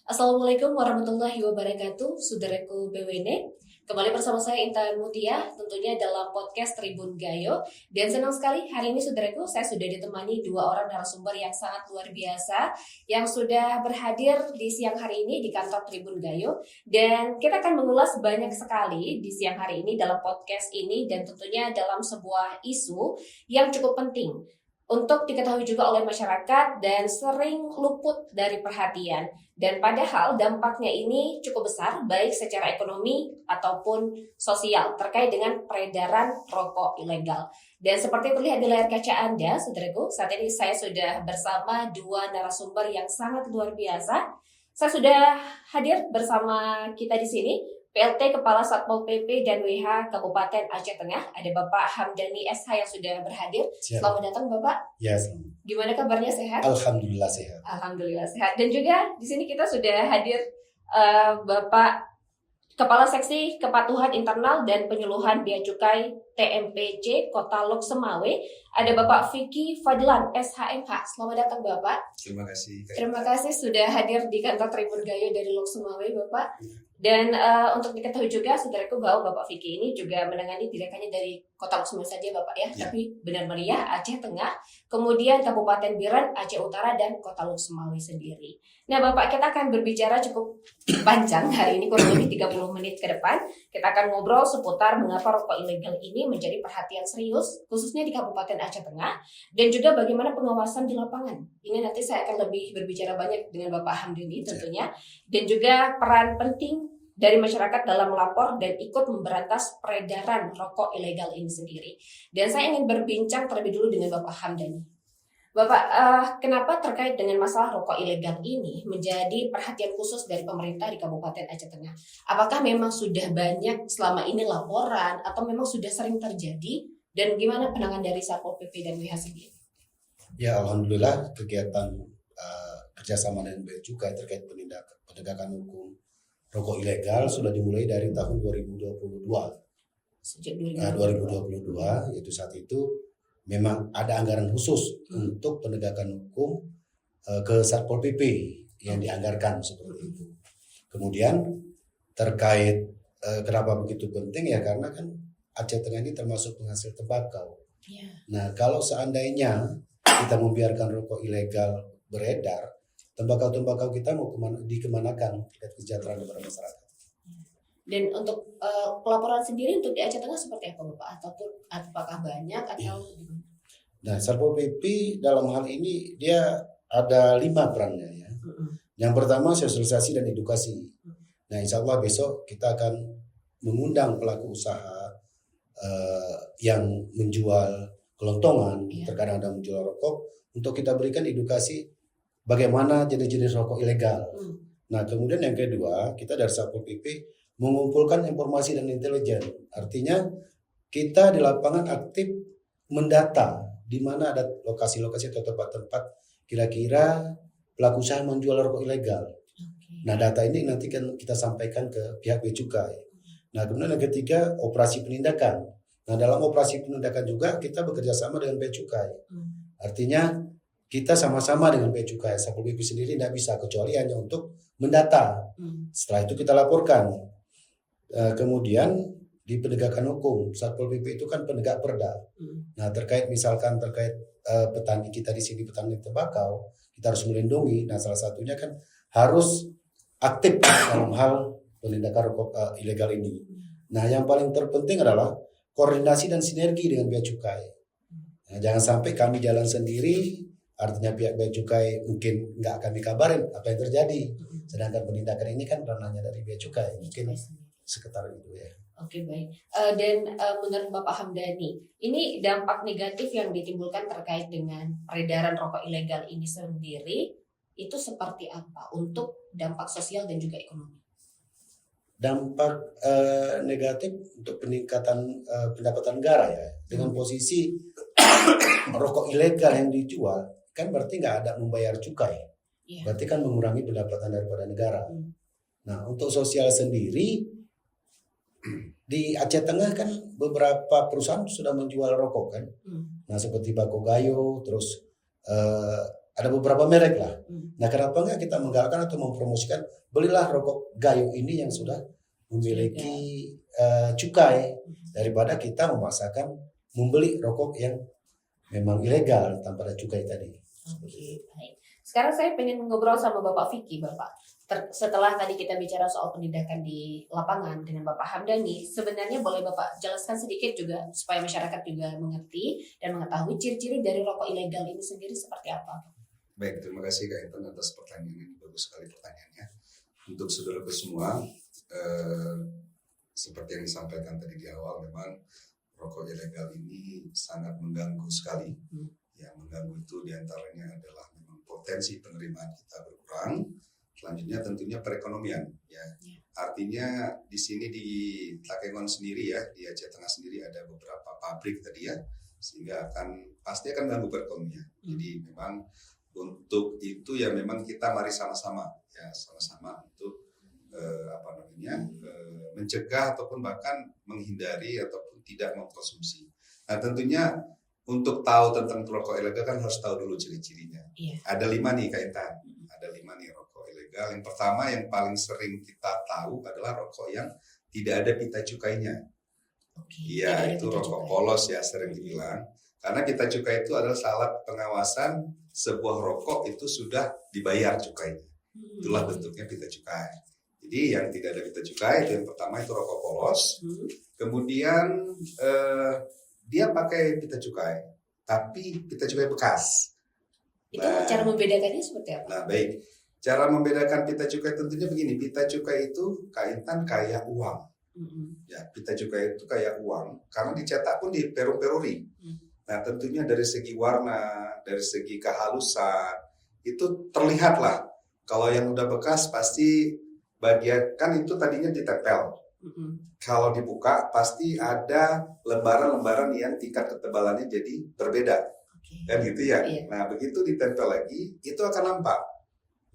Assalamualaikum warahmatullahi wabarakatuh, saudaraku BWN. Kembali bersama saya Intan Mutia, tentunya dalam podcast Tribun Gayo. Dan senang sekali hari ini saudaraku, saya sudah ditemani dua orang narasumber yang sangat luar biasa yang sudah berhadir di siang hari ini di kantor Tribun Gayo. Dan kita akan mengulas banyak sekali di siang hari ini dalam podcast ini dan tentunya dalam sebuah isu yang cukup penting untuk diketahui juga oleh masyarakat dan sering luput dari perhatian. Dan padahal dampaknya ini cukup besar baik secara ekonomi ataupun sosial terkait dengan peredaran rokok ilegal. Dan seperti terlihat di layar kaca Anda, saudaraku, saat ini saya sudah bersama dua narasumber yang sangat luar biasa. Saya sudah hadir bersama kita di sini. PLT Kepala Satpol PP dan WH Kabupaten Aceh Tengah, ada Bapak Hamdani SH yang sudah berhadir. Siap. Selamat datang Bapak. Ya, selamat. Gimana kabarnya, sehat? Alhamdulillah sehat. Alhamdulillah sehat. Dan juga di sini kita sudah hadir Bapak Kepala Seksi Kepatuhan Internal dan Penyuluhan Bea Cukai TMPC Kota Lok Semawe, ada Bapak Vicky Fadlan SHMH. Selamat datang Bapak. Terima kasih. Terima kasih sudah hadir di kantor Tribun Gayo dari Lok Semawe Bapak. Dan untuk diketahui juga saudaraku bahwa Bapak Vicky ini juga menangani tidak hanya dari Kota Lok Semawe saja Bapak ya, tapi Benar Meriah Aceh Tengah, kemudian Kabupaten Biren Aceh Utara dan Kota Lok Semawe sendiri. Nah Bapak, kita akan berbicara cukup panjang hari ini, kurang lebih 30 menit ke depan. Kita akan ngobrol seputar mengapa rokok ilegal ini menjadi perhatian serius khususnya di Kabupaten Aceh Tengah dan juga bagaimana pengawasan di lapangan. Ini nanti saya akan lebih berbicara banyak dengan Bapak Hamdani tentunya, dan juga peran penting dari masyarakat dalam melapor dan ikut memberantas peredaran rokok ilegal ini sendiri. Dan saya ingin berbincang terlebih dulu dengan Bapak Hamdani. Bapak, kenapa terkait dengan masalah rokok ilegal ini menjadi perhatian khusus dari pemerintah di Kabupaten Aceh Tengah? Apakah memang sudah banyak selama ini laporan atau memang sudah sering terjadi? Dan gimana penanganan dari Satpol PP dan WH sendiri? Ya, alhamdulillah kegiatan kerjasama dengan Bea Cukai terkait penegakan hukum rokok ilegal sudah dimulai dari tahun 2022. Sejak 2022, yaitu saat itu memang ada anggaran khusus untuk penegakan hukum ke Satpol PP yang dianggarkan seperti itu. Kemudian terkait kenapa begitu penting ya, karena kan Aceh Tengah ini termasuk penghasil tembakau. Ya. Nah, kalau seandainya kita membiarkan rokok ilegal beredar, tembakau-tembakau kita mau dikemanakan tingkat kesejahteraan kepada masyarakat. Dan untuk pelaporan sendiri untuk di Aceh Tengah seperti apa Bapak? Ataupun apakah banyak atau gimana? Nah, Satpol PP dalam hal ini dia ada 5 perannya ya. Yang pertama sosialisasi dan edukasi. Nah, insya Allah besok kita akan mengundang pelaku usaha yang menjual kelontongan, terkadang ada menjual rokok, untuk kita berikan edukasi bagaimana jenis-jenis rokok ilegal. Nah, kemudian yang kedua, kita dari Satpol PP mengumpulkan informasi dan intelijen. Artinya kita di lapangan aktif mendata di mana ada lokasi-lokasi atau tempat-tempat kira-kira pelaku usaha menjual rokok ilegal. Nah, data ini nanti kan kita sampaikan ke pihak Bea Cukai. Nah, kemudian yang ketiga, operasi penindakan. Nah, dalam operasi penindakan juga kita bekerja sama dengan Bea Cukai. Artinya kita sama-sama dengan Bea Cukai. Satpol PP sendiri tidak bisa kecuali hanya untuk mendata. Setelah itu kita laporkan. Kemudian di penegakan hukum, Satpol PP itu kan penegak perda. Nah, terkait petani kita di sini, petani tembakau, kita harus melindungi. Nah, salah satunya kan harus aktif dalam hal penindakan rokok ilegal ini. Nah, yang paling terpenting adalah koordinasi dan sinergi dengan Bea Cukai. Nah, jangan sampai kami jalan sendiri, artinya pihak Bea Cukai mungkin nggak kami kabarin apa yang terjadi. Sedangkan penindakan ini kan ranahnya dari Bea Cukai, mungkin sekitar itu ya. Oke, baik. Dan menurut Bapak Hamdani, ini dampak negatif yang ditimbulkan terkait dengan peredaran rokok ilegal ini sendiri itu seperti apa untuk dampak sosial dan juga ekonomi? Dampak negatif untuk peningkatan pendapatan negara ya, dengan posisi rokok ilegal yang dijual kan berarti nggak ada membayar cukai, berarti kan mengurangi pendapatan daripada negara. Nah, untuk sosial sendiri di Aceh Tengah kan beberapa perusahaan sudah menjual rokok kan, nah seperti Bako Gayo, terus Ada beberapa merek lah. Nah, kenapa enggak kita menggalakkan atau mempromosikan belilah rokok Gayo ini yang sudah memiliki cukai daripada kita memaksakan membeli rokok yang memang ilegal tanpa ada cukai tadi. Oke, baik. Sekarang saya pengen ngobrol sama Bapak Vicky, Bapak. Setelah tadi kita bicara soal penindakan di lapangan dengan Bapak Hamdani, sebenarnya boleh Bapak jelaskan sedikit juga supaya masyarakat juga mengerti dan mengetahui ciri-ciri dari rokok ilegal ini sendiri seperti apa? Baik, terima kasih Kak Intan atas pertanyaan ini. Bagus sekali pertanyaannya. Untuk saudaraku semua, seperti yang disampaikan tadi di awal, memang rokok ilegal ini sangat mengganggu sekali. Yang mengganggu itu diantaranya adalah memang potensi penerimaan kita berkurang. Selanjutnya tentunya perekonomian, ya. Artinya di sini di Takengon sendiri ya, di Aceh Tengah sendiri ada beberapa pabrik tadi ya, sehingga pasti akan mengganggu perekonomian. Jadi memang untuk itu ya memang kita mari sama-sama ya, sama-sama untuk mencegah ataupun bahkan menghindari ataupun tidak mengkonsumsi. Nah tentunya untuk tahu tentang rokok ilegal kan harus tahu dulu ciri-cirinya. Ada 5 nih Kak Intan, ada 5 nih rokok ilegal. Yang pertama yang paling sering kita tahu adalah rokok yang tidak ada pita cukainya. Iya, itu rokok polos ya sering dibilang. Karena pita cukai itu adalah alat pengawasan sebuah rokok itu sudah dibayar cukainya. Itulah bentuknya pita cukai. Jadi yang tidak ada pita cukai itu yang pertama itu rokok polos. Kemudian dia pakai pita cukai, tapi pita cukai bekas. Itu cara membedakannya seperti apa? Nah baik, cara membedakan pita cukai tentunya begini. Pita cukai itu kaitan kayak uang. Ya, pita cukai itu kayak uang karena dicetak pun di peru-peruri. Nah tentunya dari segi warna, dari segi kehalusan itu terlihat lah. Kalau yang udah bekas pasti bagian kan itu tadinya ditempel. Kalau dibuka pasti ada lembaran-lembaran yang tingkat ketebalannya jadi berbeda. Kan gitu ya. Nah begitu ditempel lagi itu akan nampak.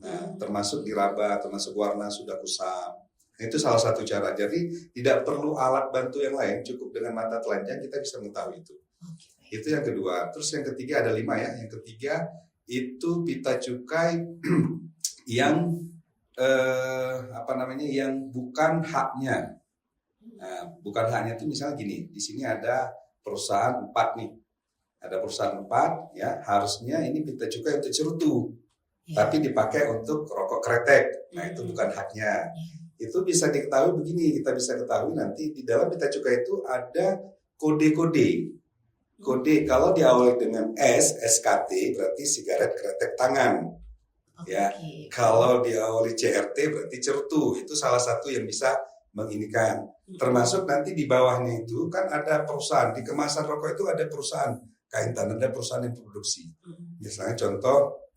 Nah termasuk diraba, termasuk warna sudah kusam. Itu salah satu cara. Jadi tidak perlu alat bantu yang lain, cukup dengan mata telanjang kita bisa mengetahui itu. Itu yang kedua. Terus yang ketiga ada 5 ya. Yang ketiga itu pita cukai yang yang bukan haknya. Nah, bukan haknya itu misalnya gini. Di sini ada perusahaan 4 nih. Ada perusahaan 4 ya. Harusnya ini pita cukai untuk cerutu. Tapi dipakai untuk rokok kretek. Nah, itu bukan haknya. Itu bisa diketahui begini. Kita bisa ketahui nanti di dalam pita cukai itu ada kode-kode. Kode kalau diawali dengan SKT berarti sigaret kretek tangan. Ya, kalau diawali CRT berarti cerutu. Itu salah satu yang bisa menginikan. Termasuk nanti di bawahnya itu kan ada perusahaan di kemasan rokok itu ada perusahaan kain tanah, ada perusahaan yang produksi. Misalnya contoh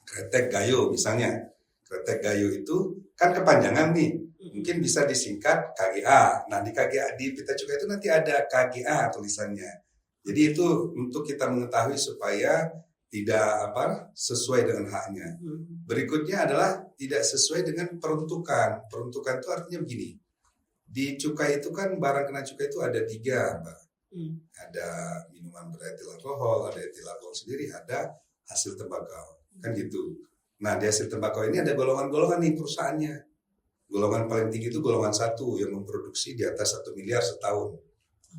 kretek Gayo misalnya. Kretek Gayo itu kan kepanjangan nih. Mungkin bisa disingkat KGA. Nah, di KGA di pita cukai itu nanti ada KGA tulisannya. Jadi itu untuk kita mengetahui supaya tidak sesuai dengan haknya. Berikutnya adalah tidak sesuai dengan peruntukan. Peruntukan itu artinya begini. Di cukai itu kan barang kena cukai itu ada 3, Mbak. Ada minuman beretil alkohol, ada etil alkohol sendiri, ada hasil tembakau. Kan gitu. Nah, di hasil tembakau ini ada golongan-golongan nih perusahaannya. Golongan paling tinggi itu golongan 1 yang memproduksi di atas 1 miliar setahun.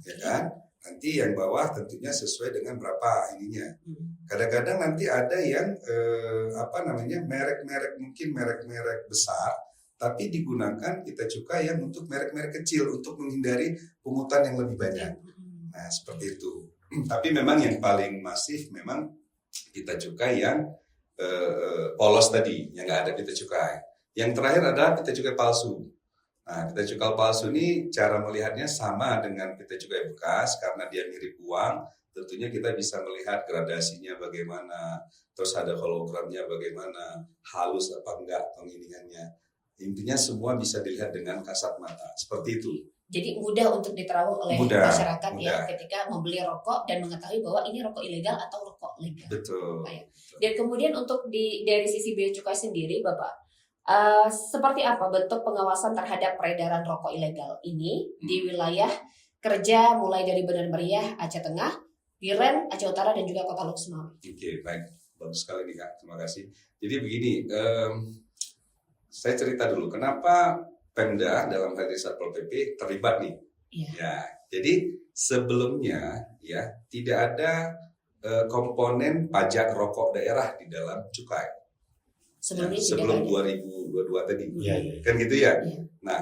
Ya kan? Nanti yang bawah tentunya sesuai dengan berapa ininya. Kadang-kadang nanti ada yang merek-merek mungkin merek-merek besar, tapi digunakan pita cukai yang untuk merek-merek kecil untuk menghindari pungutan yang lebih banyak. Nah seperti itu. Tapi memang yang paling masif memang pita cukai yang polos tadi, yang nggak ada pita cukai. Yang terakhir adalah pita cukai palsu. Nah, pita cukai palsu ini cara melihatnya sama dengan pita cukai bekas karena dia mirip uang. Tentunya kita bisa melihat gradasinya bagaimana, terus ada hologramnya bagaimana, halus apa enggak penginingannya. Intinya semua bisa dilihat dengan kasat mata, seperti itu. Jadi mudah untuk diterawang oleh masyarakat ya ketika membeli rokok dan mengetahui bahwa ini rokok ilegal atau rokok legal. Betul. Dan kemudian untuk dari sisi bea cukai sendiri, Bapak. Seperti apa bentuk pengawasan terhadap peredaran rokok ilegal ini di wilayah kerja mulai dari Benar Meriah, Aceh Tengah, Biren, Aceh Utara dan juga Kota Lok Sumawe? Oke, baik. Bagus sekali nih Kak, terima kasih. Jadi begini, saya cerita dulu kenapa Pemda dalam hal ini Satpol PP terlibat nih. Iya. Ya, jadi sebelumnya ya tidak ada komponen pajak rokok daerah di dalam cukai. Sebelumnya tidak Sebelum ada. 2022 tadi. Iya. Kan gitu ya. Iya. Nah,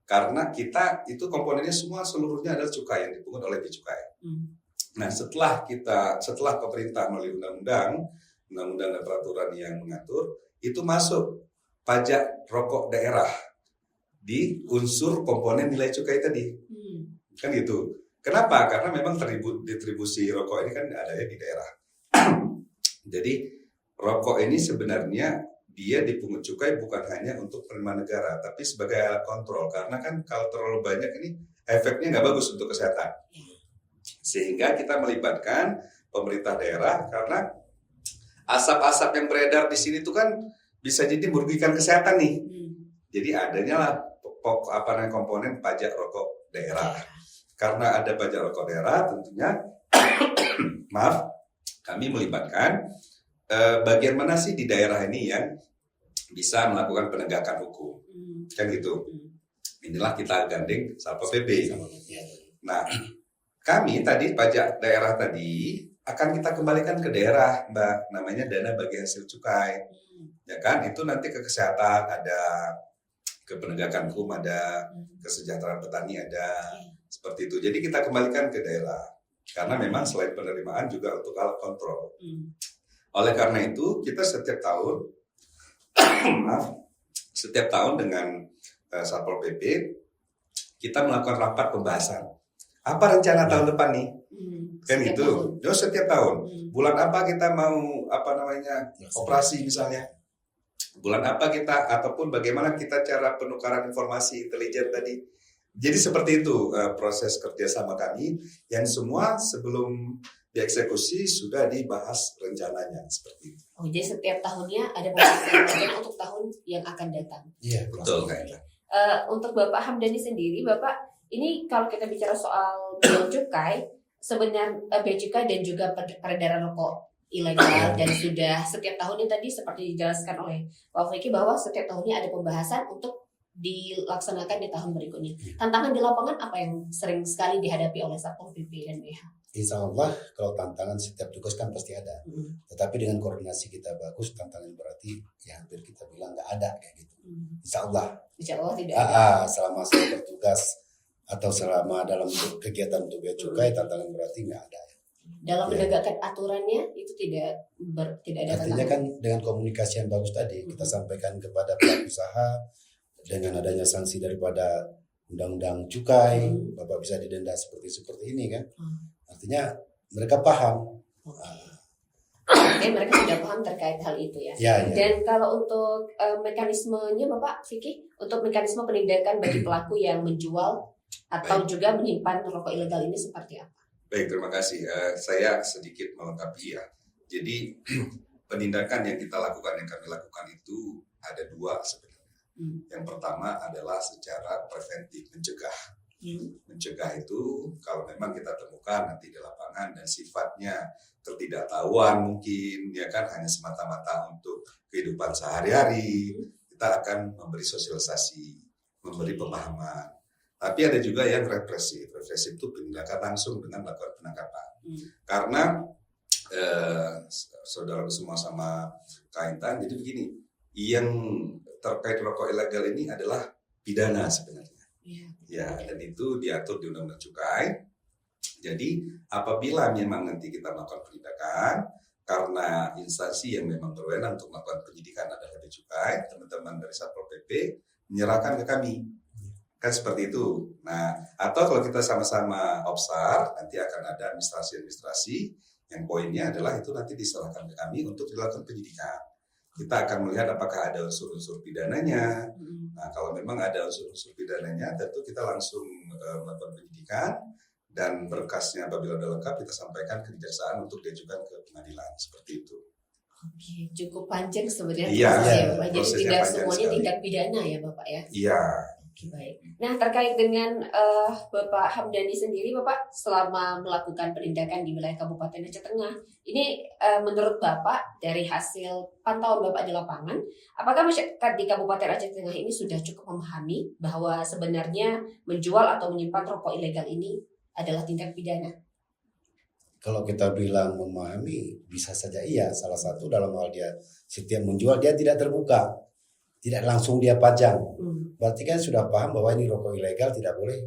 karena kita itu komponennya semua seluruhnya adalah cukai yang dipungut oleh Bea Cukai. Nah, setelah pemerintah melalui undang-undang dan peraturan yang mengatur, itu masuk pajak rokok daerah di unsur komponen nilai cukai tadi. Kan gitu. Kenapa? Karena memang distribusi rokok ini kan adanya di daerah. Jadi rokok ini sebenarnya dia dipungut cukai bukan hanya untuk penerimaan negara, tapi sebagai alat kontrol. Karena kan kalau terlalu banyak ini efeknya nggak bagus untuk kesehatan. Sehingga kita melibatkan pemerintah daerah karena asap-asap yang beredar di sini tuh kan bisa jadi merugikan kesehatan nih. Jadi adanya lah komponen pajak rokok daerah. Karena ada pajak rokok daerah tentunya maaf, kami melibatkan bagian mana sih di daerah ini yang bisa melakukan penegakan hukum. Kan gitu. Inilah kita gandeng Satpol PP. Nah, kami tadi pajak daerah tadi akan kita kembalikan ke daerah, Mbak. Namanya dana bagi hasil cukai. Ya kan? Itu nanti ke kesehatan ada, ke penegakan hukum ada, kesejahteraan petani ada. Seperti itu. Jadi kita kembalikan ke daerah. Karena memang selain penerimaan juga untuk alat kontrol. Oleh karena itu kita setiap tahun dengan Satpol PP kita melakukan rapat pembahasan. Apa rencana tahun depan nih? Kan gitu. Setiap tahun. Bulan apa kita mau operasi misalnya? Bulan apa kita ataupun bagaimana kita cara penukaran informasi intelijen tadi? Jadi seperti itu proses kerjasama kami yang semua sebelum dieksekusi sudah dibahas rencananya seperti itu. Oh, jadi setiap tahunnya ada pembahasan untuk tahun yang akan datang. Iya, betul kayaknya. Untuk Bapak Hamdani sendiri, Bapak ini kalau kita bicara soal bea cukai, sebenarnya bea cukai dan juga peredaran rokok ilegal dan sudah setiap tahunnya tadi seperti dijelaskan oleh Pak Vicky bahwa setiap tahunnya ada pembahasan untuk dilaksanakan di tahun berikutnya. Tantangan di lapangan apa yang sering sekali dihadapi oleh Satpol PP dan BH? Insya Allah kalau tantangan setiap tugas kan pasti ada. Tetapi dengan koordinasi kita bagus, tantangan berarti ya hampir kita bilang nggak ada kayak gitu. Insya Allah. Insya Allah tidak ada. Selama saya bertugas atau selama dalam kegiatan untuk bea cukai, tantangan berarti nggak ada. Dalam menegakkan aturannya itu tidak ada. Artinya kan dengan komunikasi yang bagus tadi kita sampaikan kepada pelaku usaha dengan adanya sanksi daripada undang-undang cukai, Bapak bisa didenda seperti ini kan. Artinya mereka paham. Mereka sudah paham terkait hal itu ya. Ya. Dan kalau untuk mekanismenya Bapak Vicky, untuk mekanisme penindakan bagi pelaku yang menjual atau juga menyimpan rokok ilegal ini seperti apa? Baik, terima kasih. Saya sedikit melengkapi ya. Jadi penindakan yang kami lakukan itu ada dua sebenarnya. Yang pertama adalah secara preventif, mencegah. Mencegah itu kalau memang kita temukan nanti di lapangan dan sifatnya ketidaktahuan mungkin ya kan hanya semata-mata untuk kehidupan sehari-hari, kita akan memberi sosialisasi, memberi pemahaman. Tapi ada juga yang represif. Represif itu penindakan langsung dengan melakukan penangkapan. Karena saudara semua sama kaitan, jadi begini, yang terkait rokok ilegal ini adalah pidana sebenarnya. Ya, dan itu diatur di Undang-Undang Cukai. Jadi apabila memang nanti kita melakukan penindakan karena instansi yang memang berwenang untuk melakukan penyidikan adalah Bea Cukai, teman-teman dari Satpol PP menyerahkan ke kami. Kan seperti itu. Nah, atau kalau kita sama-sama obsar, nanti akan ada administrasi yang poinnya adalah itu nanti diserahkan ke kami untuk dilakukan penyidikan. Kita akan melihat apakah ada unsur-unsur pidananya. Nah, kalau memang ada unsur-unsur pidananya, tentu kita langsung melakukan penyidikan dan berkasnya apabila sudah lengkap kita sampaikan ke kejaksaan untuk diajukan ke pengadilan seperti itu. Oke, cukup panjang sebenarnya Iya, prosesnya, Bapak. Jadi prosesnya tidak panjang semuanya sekali. tindak pidana ya, Bapak ya. Iya. Baik. Nah, terkait dengan Bapak Hamdani sendiri, Bapak selama melakukan penindakan di wilayah Kabupaten Aceh Tengah, ini menurut Bapak dari hasil pantauan Bapak di lapangan, apakah masyarakat di Kabupaten Aceh Tengah ini sudah cukup memahami bahwa sebenarnya menjual atau menyimpan rokok ilegal ini adalah tindak pidana? Kalau kita bilang memahami, bisa saja iya. Salah satu dalam hal dia setiap menjual, dia tidak terbuka, tidak langsung dia pajang. Berarti kan sudah paham bahwa ini rokok ilegal, tidak boleh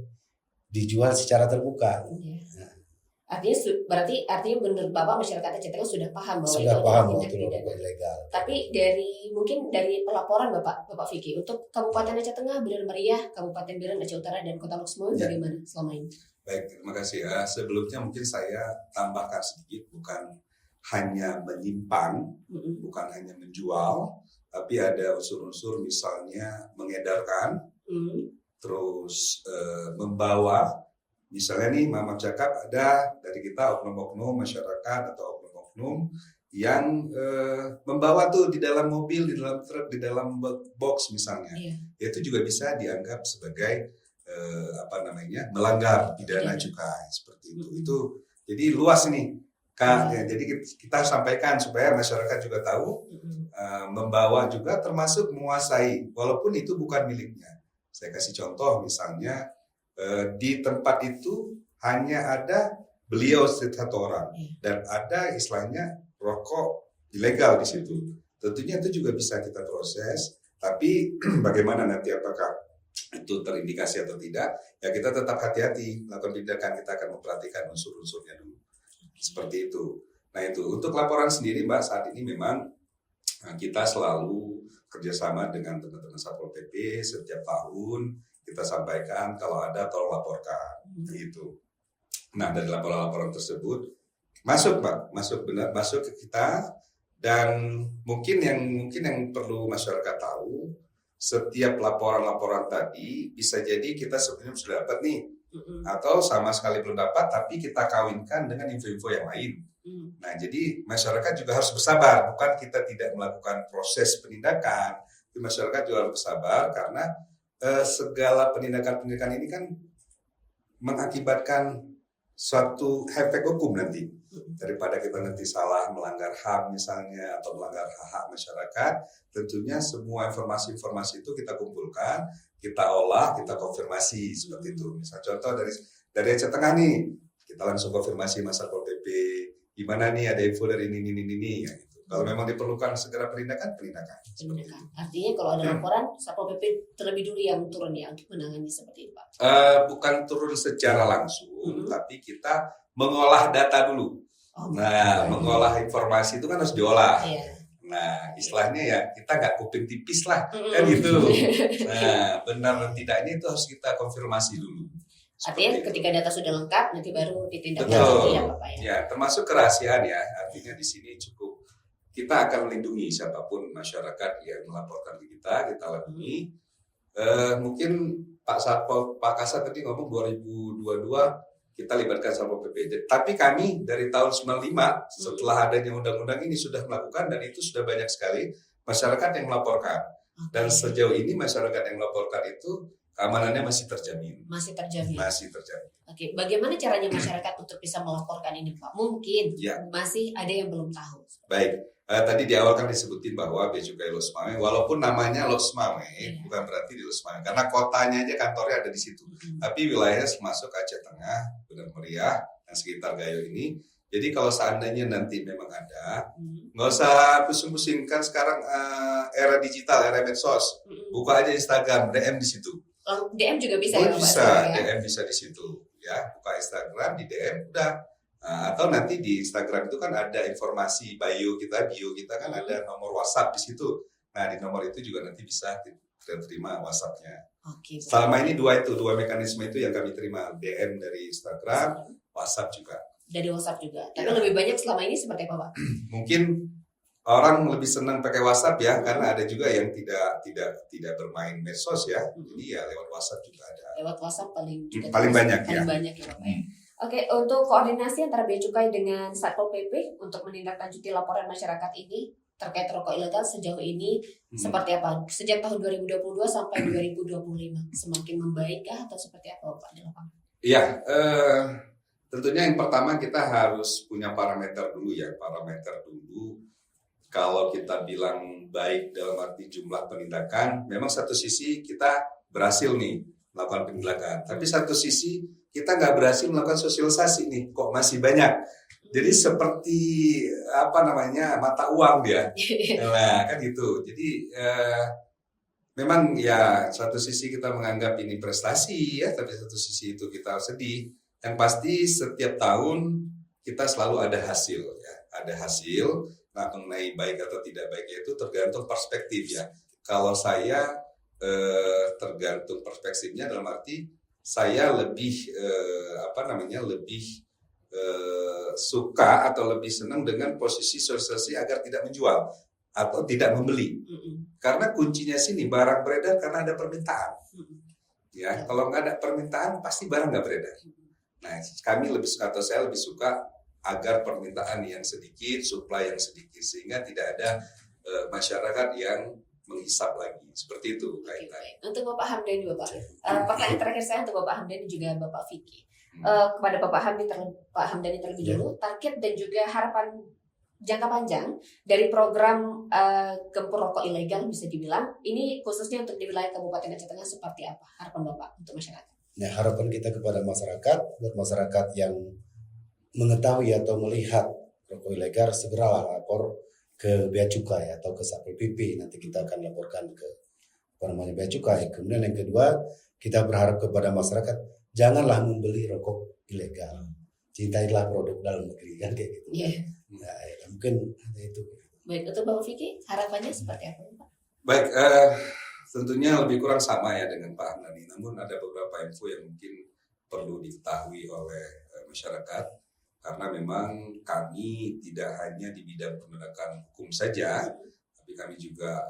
dijual secara terbuka. Ya. Artinya menurut Bapak masyarakat Aceh Tengah sudah paham bahwa Sudah itu paham adalah bahwa tindak itu pidana. rokok ilegal. Tapi dari pelaporan Bapak Vicky untuk Kabupaten Aceh Tengah, Benar Meriah, Kabupaten Biren, Aceh Utara, dan Kota Loksmawe Ya. bagaimana selama ini? Baik, terima kasih ya. Sebelumnya mungkin saya tambahkan sedikit, bukan hanya menyimpan, bukan hanya menjual, tapi ada unsur-unsur misalnya mengedarkan, terus membawa. Misalnya nih Mama cakap ada dari kita oknum-oknum masyarakat atau oknum-oknum yang membawa tuh di dalam mobil, di dalam truk, di dalam box misalnya. Itu juga bisa dianggap sebagai melanggar pidana cukai seperti itu. Itu jadi luas nih Kak. Ya, jadi kita sampaikan supaya masyarakat juga tahu, membawa juga termasuk menguasai walaupun itu bukan miliknya. Saya kasih contoh misalnya di tempat itu hanya ada beliau satu orang dan ada istilahnya rokok ilegal di situ. Tentunya itu juga bisa kita proses, tapi bagaimana nanti apakah itu terindikasi atau tidak, ya kita tetap hati-hati melakukan tindakan, kita akan memperhatikan unsur-unsurnya dulu. Seperti itu. Nah itu, untuk laporan sendiri Mbak, saat ini memang kita selalu kerjasama dengan teman-teman Satpol PP, setiap tahun kita sampaikan kalau ada tolong laporkan, gitu. Nah dari laporan-laporan tersebut, masuk Mbak, masuk ke kita, dan mungkin yang perlu masyarakat tahu, setiap laporan-laporan tadi bisa jadi kita sebenarnya sudah dapat nih, atau sama sekali belum dapat, tapi kita kawinkan dengan info-info yang lain. Nah, jadi masyarakat juga harus bersabar, bukan kita tidak melakukan proses penindakan, tapi masyarakat juga harus bersabar karena segala penindakan ini kan mengakibatkan suatu efek hukum nanti. Daripada kita nanti salah melanggar HAM misalnya atau melanggar hak masyarakat, tentunya semua informasi-informasi itu kita kumpulkan, kita olah, kita konfirmasi seperti itu. Misal contoh dari Aceh Tengah nih, kita langsung konfirmasi Mas Satpol PP, gimana nih ada info dari ini ya gitu. Kalau memang diperlukan segera penindakan. Artinya kalau ada laporan, Satpol PP terlebih dulu yang turun ya untuk menangani seperti itu, Pak. Bukan turun secara langsung, tapi kita mengolah data dulu. Mengolah informasi itu kan harus diolah. Nah, istilahnya ya kita nggak kuping tipis lah, kan gitu. Nah, benar dan tidaknya itu harus kita konfirmasi dulu. Artinya ketika data sudah lengkap, nanti baru ditindaklanjuti ya Bapak ya. Ya, termasuk kerahasiaan ya. Artinya di sini cukup kita akan melindungi siapapun masyarakat yang melaporkan ke kita lindungi. Mungkin Pak Kasat tadi ngomong 2022 kita libatkan Satpol PP. Tapi kami dari tahun 95 setelah adanya undang-undang ini sudah melakukan, dan itu sudah banyak sekali masyarakat yang melaporkan. Dan sejauh ini masyarakat yang melaporkan itu keamanannya masih terjamin. Masih terjamin. Oke, bagaimana caranya masyarakat untuk bisa melaporkan ini Pak? Mungkin masih ada yang belum tahu. Baik. Tadi di awal kan disebutin bahwa Bea Cukai Loksmawe, walaupun namanya Loksmawe, bukan berarti di Loksmawe, karena kotanya aja kantornya ada di situ. Tapi wilayahnya termasuk Aceh Tengah, Benar Meriah, dan sekitar Gayo ini. Jadi kalau seandainya nanti memang ada, nggak usah pusing-pusing, kan sekarang era digital, era medsos, buka aja Instagram, DM di situ. DM juga bisa ya Pak? Bisa, DM bisa di situ. Ya, buka Instagram, di DM udah. Atau nanti di Instagram itu kan ada informasi bio kita kan ada nomor WhatsApp di situ. Nah di nomor itu juga nanti bisa kita terima WhatsApp-nya. Selama ini dua mekanisme itu yang kami terima, DM dari Instagram, WhatsApp juga. Dari WhatsApp juga. Tapi lebih banyak selama ini seperti apa Pak? Mungkin orang lebih senang pakai WhatsApp ya, karena ada juga yang tidak bermain medsos ya. Jadi ya lewat WhatsApp juga ada. Lewat WhatsApp paling banyak ya. Paling banyak ya Pak. Oke, untuk koordinasi antara Bea Cukai dengan Satpol PP untuk menindaklanjuti laporan masyarakat ini, terkait rokok ilegal sejauh ini seperti apa? Sejak tahun 2022 sampai 2025 semakin membaik kah atau seperti apa Pak di lapangan? Iya, tentunya yang pertama kita harus punya parameter dulu ya. Parameter dulu, kalau kita bilang baik dalam arti jumlah penindakan, memang satu sisi kita berhasil nih melakukan penindakan. Tapi satu sisi kita nggak berhasil melakukan sosialisasi nih, kok masih banyak. Jadi seperti mata uang dia, nah kan gitu. Jadi memang ya satu sisi kita menganggap ini prestasi ya, tapi satu sisi itu kita sedih. Yang pasti setiap tahun kita selalu ada hasil ya, ada hasil. Nah mengenai baik atau tidak baiknya itu tergantung perspektif ya. Kalau saya tergantung perspektifnya dalam arti saya lebih lebih suka atau lebih senang dengan posisi sosialisasi agar tidak menjual atau tidak membeli. Karena kuncinya sini barang beredar karena ada permintaan. Ya, kalau nggak ada permintaan pasti barang nggak beredar. Nah, saya lebih suka agar permintaan yang sedikit, supply yang sedikit, sehingga tidak ada masyarakat yang menghisap lagi. Seperti itu kaitannya. Untuk Bapak Hamdani, Bapak. Pertanyaan terakhir saya untuk Bapak Hamdani juga Bapak Vicky. Kepada Bapak Hamdani terlebih dulu, target dan juga harapan jangka panjang dari program gempur rokok ilegal bisa dibilang ini khususnya untuk di wilayah Kabupaten Aceh Tengah seperti apa harapan Bapak untuk masyarakat? Nah, harapan kita kepada masyarakat, buat masyarakat yang mengetahui atau melihat rokok ilegal segera lapor ke Bea Cukai atau ke Satpol PP. Nanti kita akan laporkan ke Bea Cukai. Kemudian yang kedua, kita berharap kepada masyarakat janganlah membeli rokok ilegal. Cintailah produk dalam negeri kan kayak gitu. Yeah. Nah, ya, mungkin ada itu. Baik, untuk Bapak Vicky, harapannya seperti apa, Pak? Baik, tentunya lebih kurang sama ya dengan Pak Hamdani. Namun ada beberapa info yang mungkin perlu diketahui oleh masyarakat. Karena memang kami tidak hanya di bidang penegakan hukum saja, tapi kami juga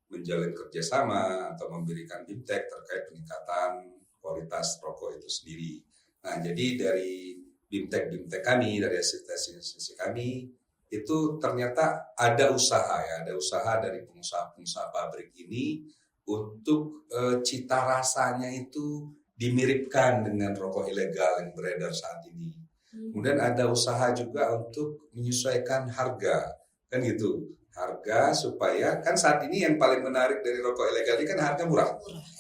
menjalin kerjasama atau memberikan BIMTEK terkait peningkatan kualitas rokok itu sendiri. Nah, jadi dari BIMTEK kami, dari asisten kami, itu ternyata ada usaha dari pengusaha pabrik ini untuk cita rasanya itu dimiripkan dengan rokok ilegal yang beredar saat ini. Kemudian ada usaha juga untuk menyesuaikan harga, kan gitu. Harga supaya kan saat ini yang paling menarik dari rokok ilegal ini kan harga murah.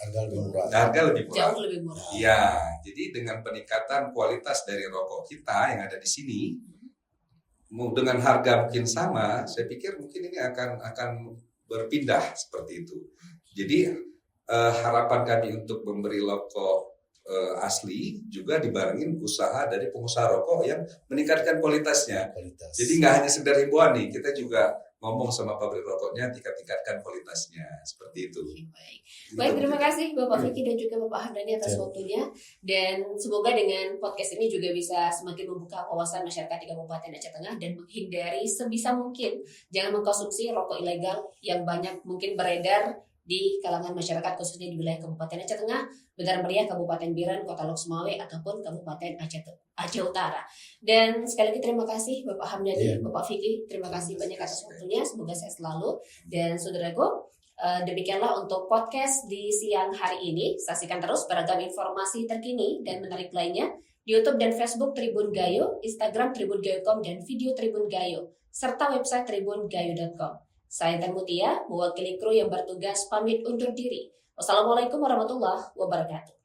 Harga lebih murah. Jauh lebih murah. Iya, jadi dengan peningkatan kualitas dari rokok kita yang ada di sini, dengan harga mungkin sama, saya pikir mungkin ini akan berpindah seperti itu. Jadi harapan kami untuk memberi rokok asli juga dibarengin usaha dari pengusaha rokok yang meningkatkan kualitasnya. Jadi nggak hanya sekedar himbauan nih, kita juga ngomong sama pabrik rokoknya tingkatkan kualitasnya seperti itu. Baik, terima kasih Bapak Vicky dan juga Bapak Hamdani atas waktunya, dan semoga dengan podcast ini juga bisa semakin membuka wawasan masyarakat di Kabupaten Aceh Tengah dan menghindari sebisa mungkin jangan mengkonsumsi rokok ilegal yang banyak mungkin beredar di kalangan masyarakat khususnya di wilayah Kabupaten Aceh Tengah, Bandar Meriah, Kabupaten Biren, Kota Lok Sumawe ataupun Kabupaten Aceh Utara. Dan sekali lagi terima kasih Bapak Hamdani, Bapak Vicky, terima kasih banyak atas waktunya. Semoga sehat selalu. Dan saudaraku, demikianlah untuk podcast di siang hari ini. Saksikan terus beragam informasi terkini dan menarik lainnya di YouTube dan Facebook Tribun Gayo, Instagram Tribun Gayo.com dan video Tribun Gayo, serta website tribungayo.com. Saya Intan Mutia, mewakili kru yang bertugas pamit undur diri. Wassalamualaikum warahmatullahi wabarakatuh.